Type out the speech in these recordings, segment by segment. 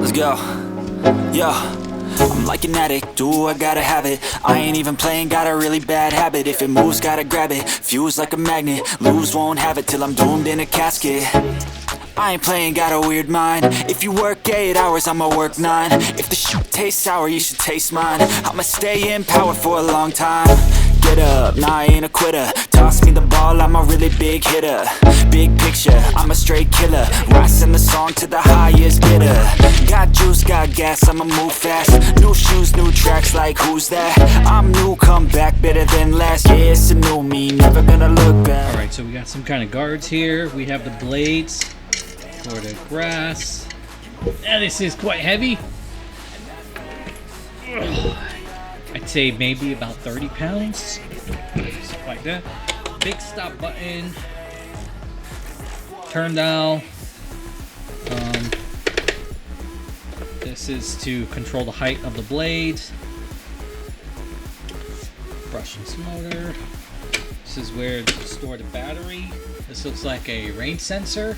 Let's go. Yo, I'm like an addict, do I gotta have it. I ain't even playing, got a really bad habit. If it moves, gotta grab it, fuse like a magnet. Lose, won't have it till I'm doomed in a casket. I ain't playing, got a weird mind. If you work 8 hours, I'ma work 9. If the shit tastes sour, you should taste mine. I'ma stay in power for a long time. Get up, nah, I ain't a quitter. Toss me the ball, I'm a really big hitter. Big picture, I'm a straight killer. Rising the song to the highest bidder. Got juice, got gas, I'ma move fast. New shoes, new tracks, like who's that? I'm new, come back, better than last. Yeah, it's a new me, never gonna look back. Alright, so we got some kind of guards here. We have the blades for the grass. Now this is quite heavy. I'd say maybe about 30 pounds. Something like that. Big stop button. Turn down. This is to control the height of the blades. Brushless motor. This is where to store the battery. This looks like a range sensor.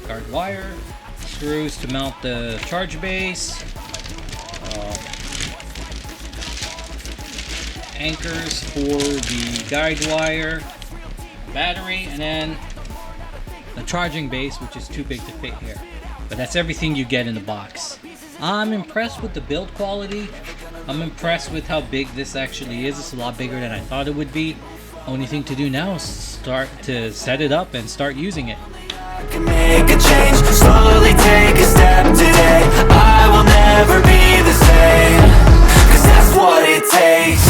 Guard wire. Screws to mount the charge base. Anchors for the guide wire, battery, and then the charging base, which is too big to fit here. But that's everything you get in the box. I'm impressed with the build quality. I'm impressed with how big this actually is. It's a lot bigger than I thought it would be. Only thing to do now is start to set it up and start using it. I can make a change, slowly take a step today. I will never be the same, 'cause that's what it takes.